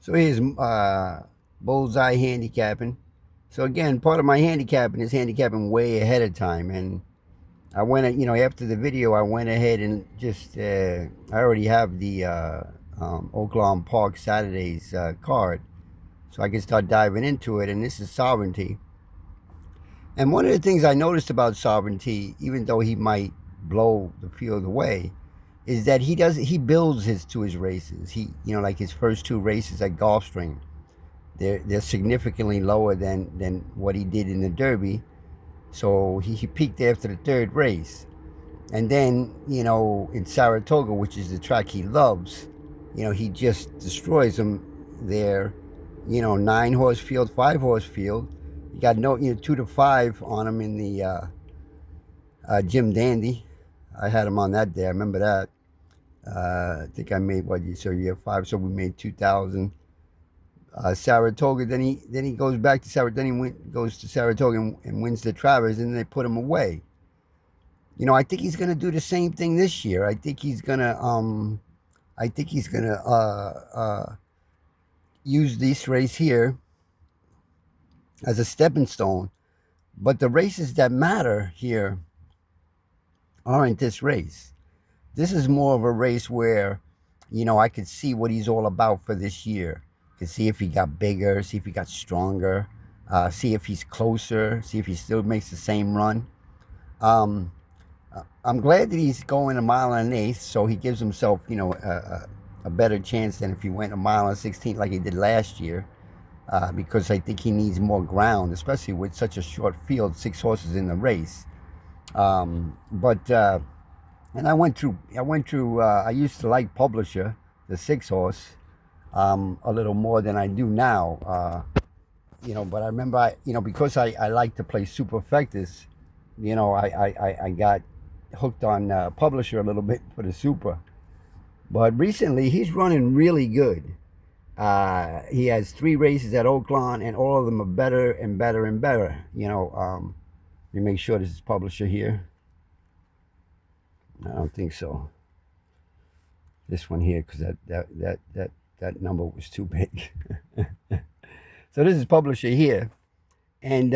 So here's bullseye handicapping. So again, part of my handicapping is handicapping way ahead of time, and I went, after the video, I went ahead and just I already have the Oaklawn Park Saturdays card, so I can start diving into it. And this is sovereignty. And one of the things I noticed about sovereignty, even though he might blow the field away, is that he builds his races. Like his first two races at Gulfstream, they're significantly lower than what he did in the Derby. So he peaked after the third race. And then, in Saratoga, which is the track he loves, he just destroys them there. 9 horse field, 5 horse field. You got 2 to 5 on him in the Jim Dandy. I had him on that day. I remember that. I think I made what? So you have 5, so we made 2,000. Saratoga. Then he goes back to Saratoga. Then goes to Saratoga and wins the Travers, and then they put him away. I think he's gonna do the same thing this year. I think he's gonna use this race here as a stepping stone. But the races that matter here aren't this race. This is more of a race where, I could see what he's all about for this year. I could see if he got bigger, see if he got stronger, see if he's closer, see if he still makes the same run. I'm glad that he's going a mile and an eighth, so he gives himself, a better chance than if he went a mile and 16 like he did last year. Because I think he needs more ground, especially with such a short field, 6 horses in the race. But and I went through. I used to like Publisher, the 6 horse, a little more than I do now. But I remember, because I like to play superfectas, I got hooked on Publisher a little bit for the super. But recently, he's running really good. He has 3 races at Oaklawn, and all of them are better and better and better. Let me make sure this is Publisher here. I don't think so. This one here, because that number was too big. So this is Publisher here, and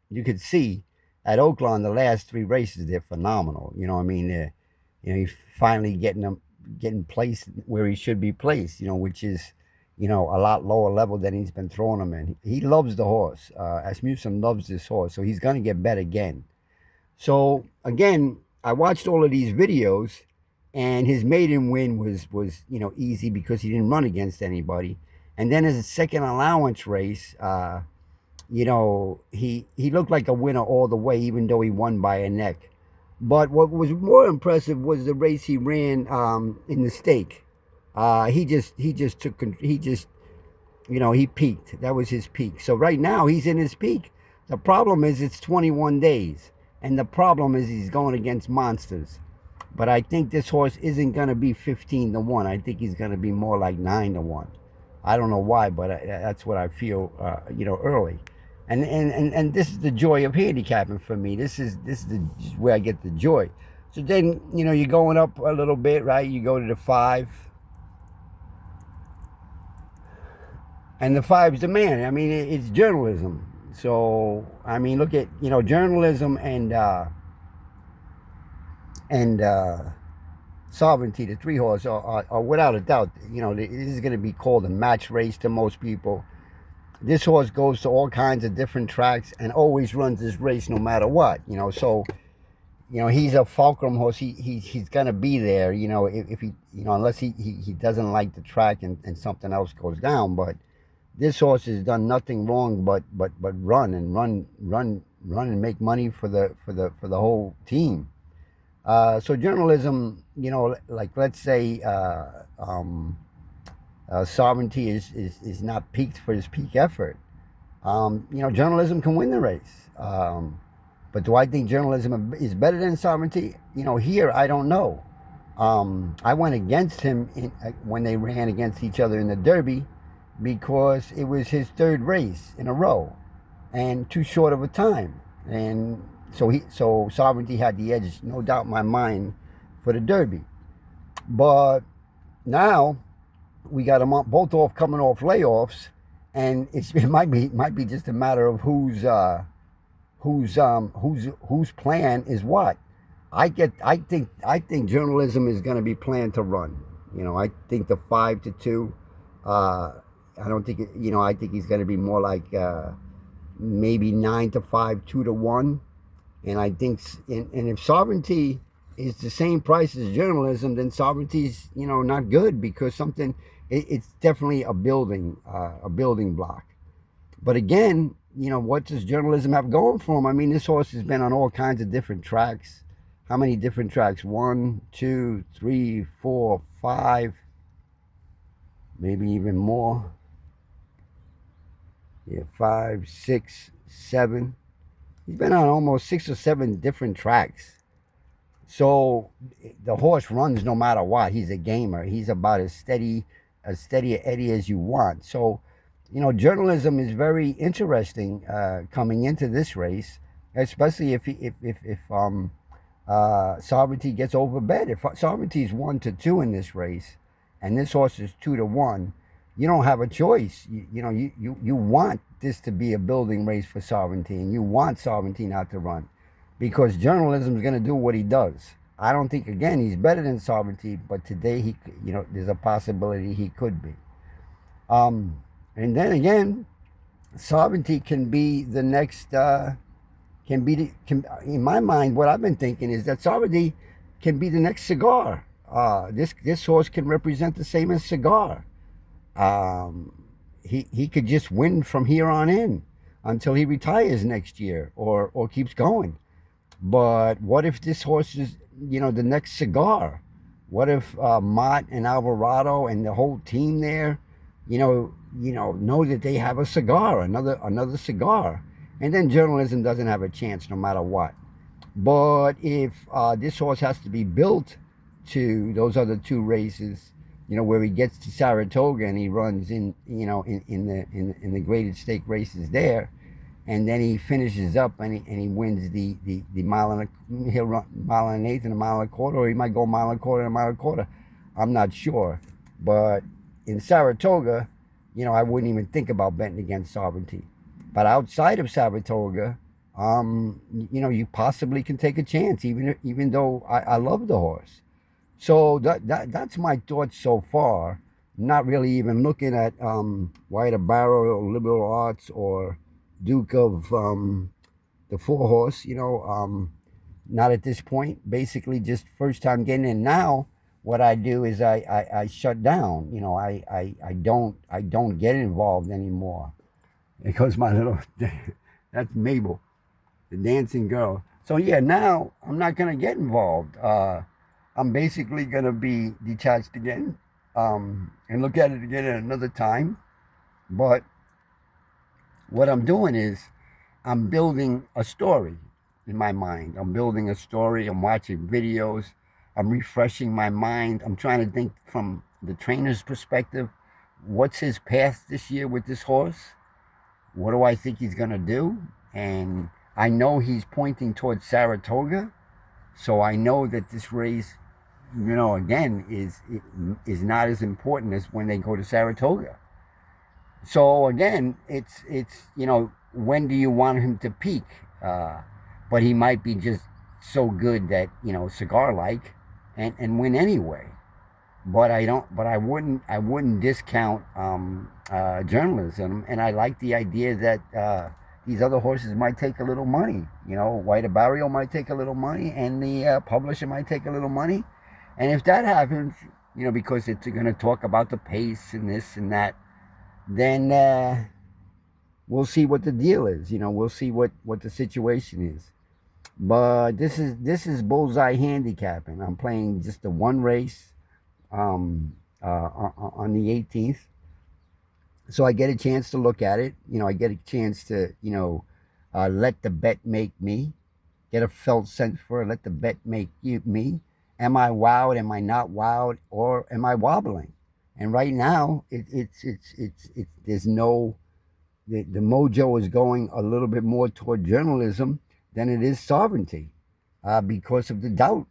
you could see at Oaklawn the last 3 races, they're phenomenal. I mean, he's finally getting placed where he should be placed. Which is a lot lower level than he's been throwing him in. He loves the horse. Asmussen loves this horse, so he's going to get bet again. So again, I watched all of these videos, and his maiden win was easy because he didn't run against anybody. And then his second allowance race, he looked like a winner all the way, even though he won by a neck. But what was more impressive was the race he ran in the stake. He peaked. That was his peak. So right now he's in his peak. The problem is it's 21 days. And the problem is he's going against monsters. But I think this horse isn't going to be 15-1. I think he's going to be more like 9-1. I don't know why, but that's what I feel, early. And this is the joy of handicapping for me. This is where I get the joy. So then, you're going up a little bit, right? You go to the 5. And the 5's the man. I mean, it's journalism. So, I mean, look at, journalism and sovereignty, the 3 horse, are without a doubt, this is going to be called a match race to most people. This horse goes to all kinds of different tracks and always runs this race no matter what, So, he's a fulcrum horse. He's going to be there, if he, unless he doesn't like the track and something else goes down. But this horse has done nothing wrong but run and make money for the whole team. So journalism, like let's say sovereignty is not peaked for his peak effort. Journalism can win the race. But do I think journalism is better than sovereignty? Here I don't know. I went against him when they ran against each other in the Derby, because it was his 3rd race in a row and too short of a time. And so sovereignty had the edge, no doubt in my mind, for the Derby. But now we got them both off coming off layoffs, and it might be just a matter of whose plan is what. I think journalism is going to be planned to run. I think the 5-2. I don't think I think he's going to be more like maybe 9-5, 2-1. And I think, and if sovereignty is the same price as journalism, then sovereignty's not good, because it's definitely a building block. But again, what does journalism have going for him? I mean, this horse has been on all kinds of different tracks. How many different tracks? 1, 2, 3, 4, 5, maybe even more. Yeah, 5, 6, 7. He's been on almost 6 or 7 different tracks. So the horse runs no matter what. He's a gamer. He's about as steady Eddie as you want. So, journalism is very interesting coming into this race, especially if Sovereignty gets overbet. If Sovereignty is 1-2 in this race, and this horse is 2-1, you don't have a choice. You want this to be a building race for Sovereignty, and you want Sovereignty not to run, because journalism is going to do what he does. I don't think, again, he's better than Sovereignty, but today there's a possibility he could be. And then again, Sovereignty can be the next. In my mind, what I've been thinking is that Sovereignty can be the next Cigar. This horse can represent the same as Cigar. He could just win from here on in until he retires next year or keeps going. But what if this horse is the next Cigar? What if Mott and Alvarado and the whole team there know that they have a cigar, another cigar, and then journalism doesn't have a chance no matter what. But if this horse has to be built to those other 2 races, where he gets to Saratoga and he runs in the graded stake races there, and then he finishes up and he wins the mile and he'll run mile and an eighth and a mile and a quarter, or he might go mile and a quarter and a mile and a quarter. I'm not sure, but in Saratoga, I wouldn't even think about betting against Sovereignty. But outside of Saratoga, you possibly can take a chance, even though I love the horse. So that's my thoughts so far. Not really even looking at White of Barrow or Liberal Arts or Duke of the 4 horse. Not at this point. Basically, just first time getting in. Now, what I do is I shut down. I don't get involved anymore, because my little that's Mabel, the dancing girl. So yeah, now I'm not gonna get involved. I'm basically gonna be detached again, and look at it again at another time. But what I'm doing is I'm building a story in my mind. I'm building a story. I'm watching videos. I'm refreshing my mind. I'm trying to think from the trainer's perspective. What's his path this year with this horse? What do I think he's going to do? And I know he's pointing towards Saratoga. So I know that this race, again, is not as important as when they go to Saratoga. So again, it's when do you want him to peak? But he might be just so good that, cigar-like, and win anyway. But I wouldn't discount journalism, and I like the idea that these other horses might take a little money. White of Barrio might take a little money, and the publisher might take a little money. And if that happens, because it's going to talk about the pace and this and that, then we'll see what the deal is. We'll see what the situation is. But this is bullseye handicapping. I'm playing just the one race on the 18th. So I get a chance to look at it. I get a chance to, let the bet make me. Get a felt sense for it. Let the bet make me. Am I wowed? Am I not wowed? Or am I wobbling? And right now, there's no, the mojo is going a little bit more toward journalism than it is sovereignty, because of the doubt.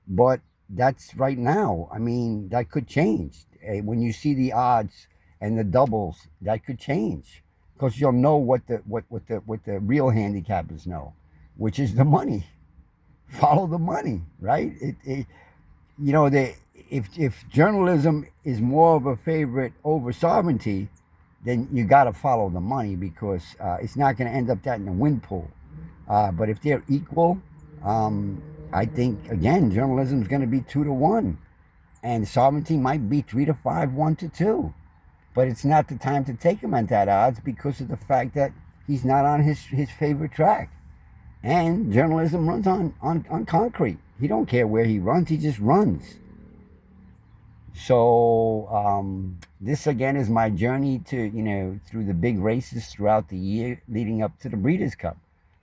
But that's right now. I mean, that could change. when you see the odds and the doubles, that could change because you'll know what the real handicappers know, which is the money. Follow the money, right? You know, if journalism is more of a favorite over sovereignty, then you got to follow the money because it's not going to end up that in a win pool. But if they're equal, I think again journalism is going to be 2-1, and sovereignty might be 3-5, 1-2. But it's not the time to take him at that odds because of the fact that he's not on his favorite track. And journalism runs on concrete. He don't care where he runs, he just runs. So this again is my journey to, you know, through the big races throughout the year leading up to the Breeders' Cup.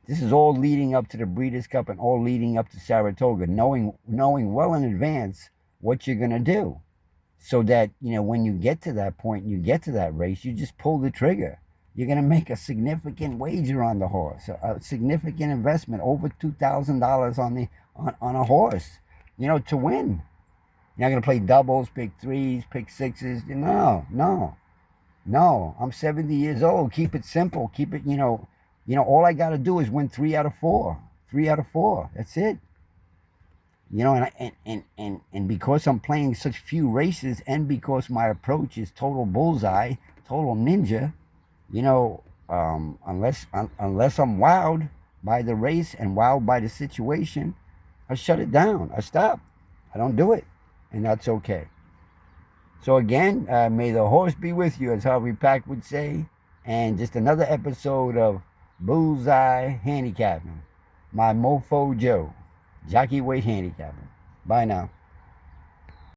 This is all leading up to the Breeders' Cup and all leading up to Saratoga, knowing well in advance what you're going to do. So that, you know, when you get to that point, you get to that race, you just pull the trigger. You're going to make a significant wager on the horse, a significant investment, over $2,000 on a horse, you know, to win. You're not going to play doubles, pick threes, pick sixes. No. I'm 70 years old. Keep it simple. Keep it, all I got to do is win 3 out of 4. 3 out of 4. That's it. You know, and because I'm playing such few races and because my approach is total bullseye, total ninja, you know, unless I'm wowed by the race and wowed by the situation, I shut it down. I stop. I don't do it. And that's okay. So again, may the horse be with you, as Harvey Pack would say. And just another episode of Bullseye Handicapping. My Mofo Joe. Jockey Weight Handicapping. Bye now.